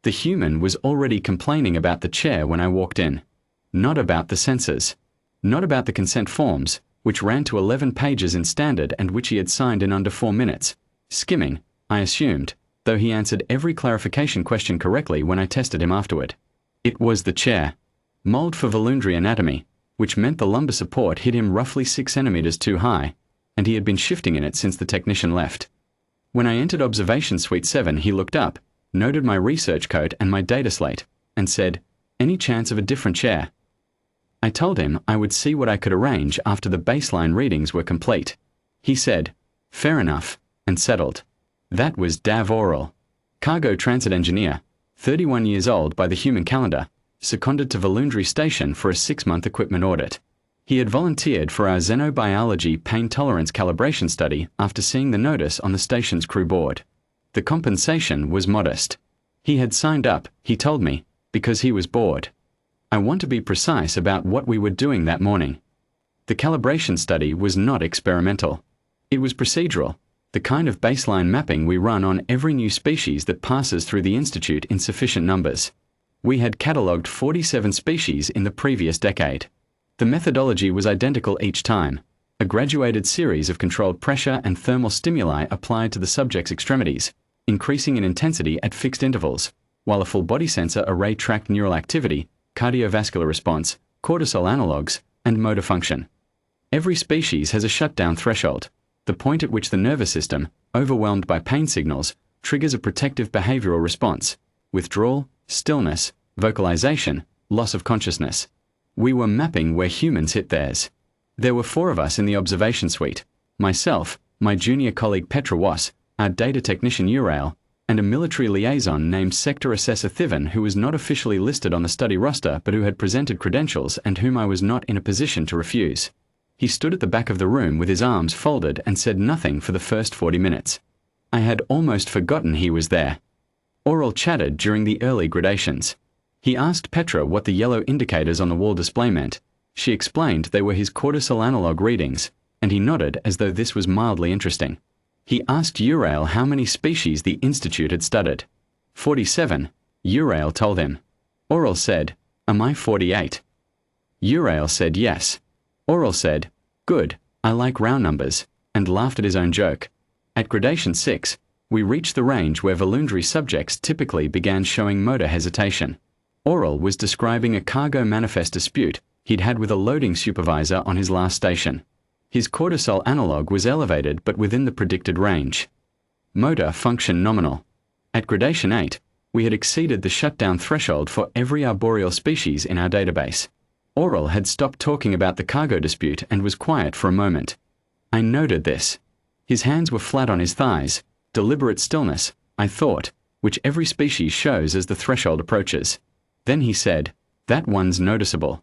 The human was already complaining about the chair when I walked in. Not about the sensors. Not about the consent forms, which ran to 11 pages in standard and which he had signed in under 4 minutes. Skimming, I assumed, though he answered every clarification question correctly when I tested him afterward. It was the chair. Mold for voluntary anatomy, which meant the lumbar support hit him roughly 6 centimeters too high, and he had been shifting in it since the technician left. When I entered observation suite 7, he looked up, noted my research coat and my data slate, and said, "Any chance of a different chair?" I told him I would see what I could arrange after the baseline readings were complete. He said, "Fair enough," and settled. That was Dav Oral, cargo transit engineer, 31 years old by the human calendar, seconded to Voluntary Station for a 6-month equipment audit. He had volunteered for our xenobiology pain tolerance calibration study after seeing the notice on the station's crew board. The compensation was modest. He had signed up, he told me, because he was bored. I want to be precise about what we were doing that morning. The calibration study was not experimental. It was procedural, the kind of baseline mapping we run on every new species that passes through the Institute in sufficient numbers. We had catalogued 47 species in the previous decade. The methodology was identical each time, a graduated series of controlled pressure and thermal stimuli applied to the subject's extremities, increasing in intensity at fixed intervals, while a full body sensor array tracked neural activity, cardiovascular response, cortisol analogues, and motor function. Every species has a shutdown threshold, the point at which the nervous system, overwhelmed by pain signals, triggers a protective behavioral response: withdrawal, stillness, vocalization, loss of consciousness. We were mapping where humans hit theirs. There were 4 of us in the observation suite: myself, my junior colleague Petra Was, our data technician Urail, and a military liaison named Sector Assessor Thiven, who was not officially listed on the study roster but who had presented credentials and whom I was not in a position to refuse. He stood at the back of the room with his arms folded and said nothing for the first 40 minutes. I had almost forgotten he was there. Oral chatted during the early gradations. He asked Petra what the yellow indicators on the wall display meant. She explained they were his cortisol analog readings, and he nodded as though this was mildly interesting. He asked Urail how many species the Institute had studied. 47, Urail told him. Oral said, "Am I 48? Urail said yes. Oral said, "Good, I like round numbers," and laughed at his own joke. At gradation 6, we reached the range where voluntary subjects typically began showing motor hesitation. Oral was describing a cargo manifest dispute he'd had with a loading supervisor on his last station. His cortisol analog was elevated but within the predicted range. Motor function nominal. At gradation 8, we had exceeded the shutdown threshold for every arboreal species in our database. Oral had stopped talking about the cargo dispute and was quiet for a moment. I noted this. His hands were flat on his thighs, deliberate stillness, I thought, which every species shows as the threshold approaches. Then he said, "That one's noticeable."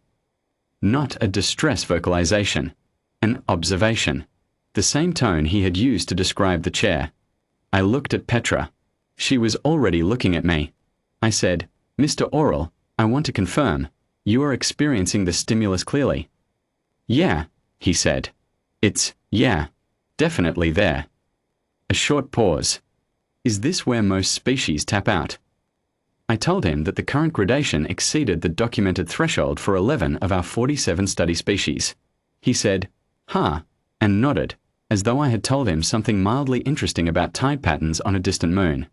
Not a distress vocalization. An observation. The same tone he had used to describe the chair. I looked at Petra. She was already looking at me. I said, "Mr. Oral, I want to confirm, you are experiencing the stimulus clearly." "Yeah," he said. Yeah, definitely there." A short pause. "Is this where most species tap out?" I told him that the current gradation exceeded the documented threshold for 11 of our 47 study species. He said, "Ha," and nodded, as though I had told him something mildly interesting about tide patterns on a distant moon.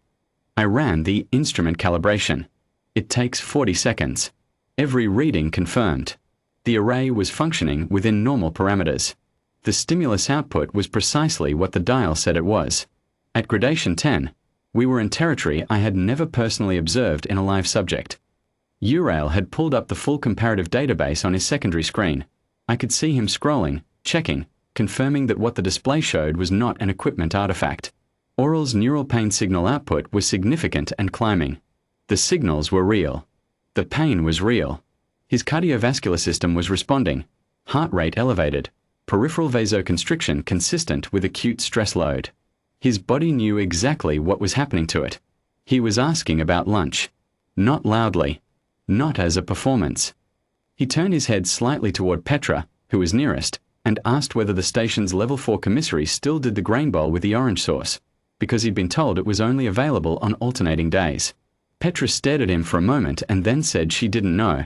I ran the instrument calibration. It takes 40 seconds. Every reading confirmed. The array was functioning within normal parameters. The stimulus output was precisely what the dial said it was. At gradation 10, we were in territory I had never personally observed in a live subject. Urail had pulled up the full comparative database on his secondary screen. I could see him scrolling, checking, confirming that what the display showed was not an equipment artifact. Oral's neural pain signal output was significant and climbing. The signals were real. The pain was real. His cardiovascular system was responding. Heart rate elevated. Peripheral vasoconstriction consistent with acute stress load. His body knew exactly what was happening to it. He was asking about lunch. Not loudly. Not as a performance. He turned his head slightly toward Petra, who was nearest, and asked whether the station's level 4 commissary still did the grain bowl with the orange sauce, because he'd been told it was only available on alternating days. Petra stared at him for a moment and then said she didn't know.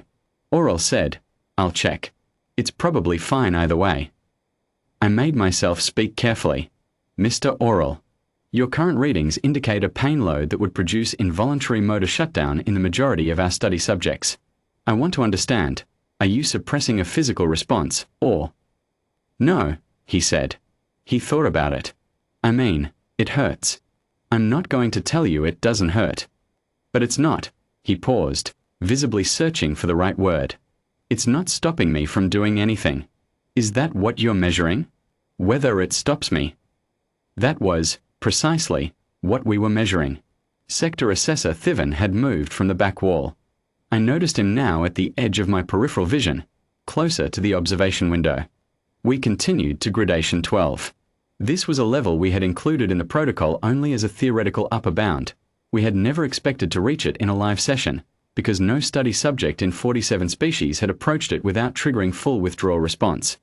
Oral said, "I'll check. It's probably fine either way." I made myself speak carefully. "Mr. Oral, your current readings indicate a pain load that would produce involuntary motor shutdown in the majority of our study subjects. I want to understand, are you suppressing a physical response, or—" "No," he said. He thought about it. "I mean, it hurts. I'm not going to tell you it doesn't hurt. But it's not." He paused, visibly searching for the right word. "It's not stopping me from doing anything. Is that what you're measuring? Whether it stops me?" That was, precisely, what we were measuring. Sector Assessor Thiven had moved from the back wall. I noticed him now at the edge of my peripheral vision, closer to the observation window. We continued to Gradation 12. This was a level we had included in the protocol only as a theoretical upper bound. We had never expected to reach it in a live session, because no study subject in 47 species had approached it without triggering full withdrawal response.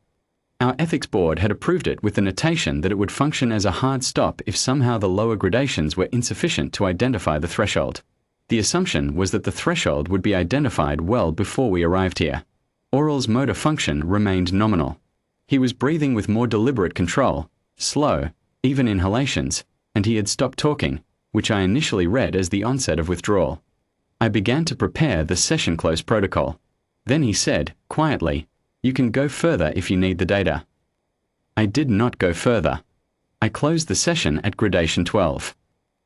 Our ethics board had approved it with the notation that it would function as a hard stop if somehow the lower gradations were insufficient to identify the threshold. The assumption was that the threshold would be identified well before we arrived here. Oral's motor function remained nominal. He was breathing with more deliberate control, slow, even inhalations, and he had stopped talking, which I initially read as the onset of withdrawal. I began to prepare the session close protocol. Then he said, quietly, "You can go further if you need the data." I did not go further. I closed the session at Gradation 12.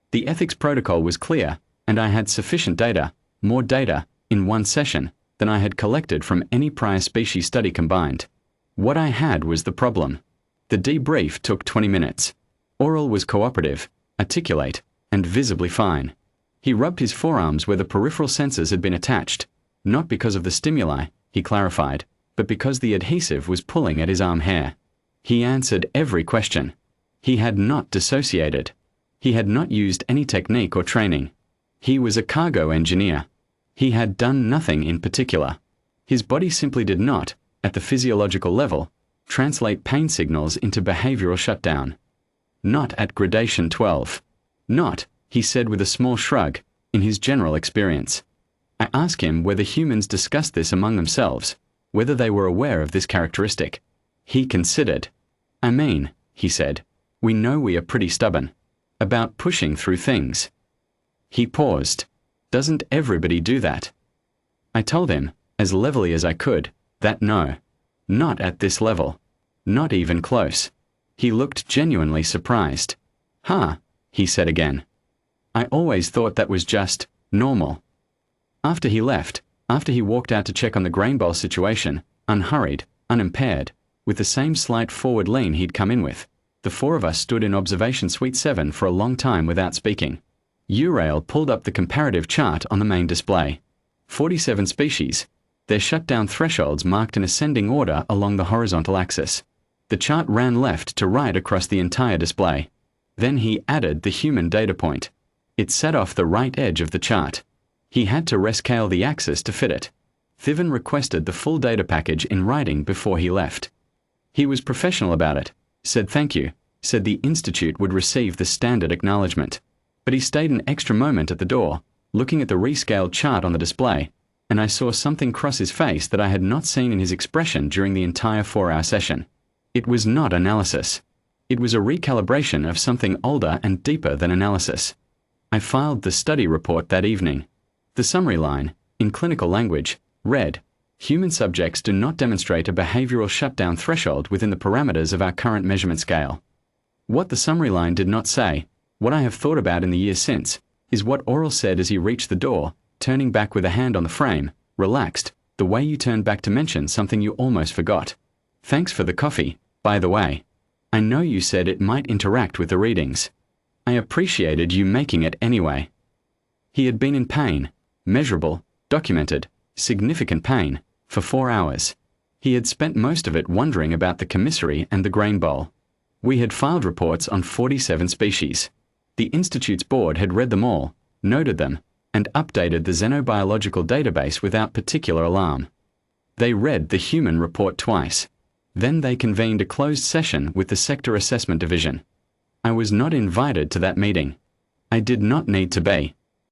The ethics protocol was clear, and I had sufficient data, more data, in one session than I had collected from any prior species study combined. What I had was the problem. The debrief took 20 minutes. Oral was cooperative, articulate, and visibly fine. He rubbed his forearms where the peripheral sensors had been attached, not because of the stimuli, he clarified, but because the adhesive was pulling at his arm hair. He answered every question. He had not dissociated. He had not used any technique or training. He was a cargo engineer. He had done nothing in particular. His body simply did not, at the physiological level, translate pain signals into behavioral shutdown. Not at Gradation 12. Not, he said with a small shrug, in his general experience. I asked him whether humans discussed this among themselves, whether they were aware of this characteristic. He considered. "I mean," he said, "we know we are pretty stubborn. About pushing through things." He paused. "Doesn't everybody do that?" I told him, as levelly as I could, that no. Not at this level. Not even close. He looked genuinely surprised. "Huh," he said again. "I always thought that was just normal." After he left, after he walked out to check on the grain bowl situation, unhurried, unimpaired, with the same slight forward lean he'd come in with, the four of us stood in Observation Suite 7 for a long time without speaking. Urail pulled up the comparative chart on the main display. 47 species, their shutdown thresholds marked in ascending order along the horizontal axis. The chart ran left to right across the entire display. Then he added the human data point. It sat off the right edge of the chart. He had to rescale the axis to fit it. Thiven requested the full data package in writing before he left. He was professional about it, said thank you, said the Institute would receive the standard acknowledgement. But he stayed an extra moment at the door, looking at the rescaled chart on the display, and I saw something cross his face that I had not seen in his expression during the entire 4-hour session. It was not analysis. It was a recalibration of something older and deeper than analysis. I filed the study report that evening. The summary line, in clinical language, read, "Human subjects do not demonstrate a behavioral shutdown threshold within the parameters of our current measurement scale." What the summary line did not say, what I have thought about in the years since, is what Oral said as he reached the door, turning back with a hand on the frame, relaxed, the way you turn back to mention something you almost forgot. "Thanks for the coffee, by the way. I know you said it might interact with the readings. I appreciated you making it anyway." He had been in pain, measurable, documented, significant pain, for 4 hours. He had spent most of it wondering about the commissary and the grain bowl. We had filed reports on 47 species. The Institute's board had read them all, noted them, and updated the xenobiological database without particular alarm. They read the human report twice. Then they convened a closed session with the Sector Assessment Division. I was not invited to that meeting. I did not need to be.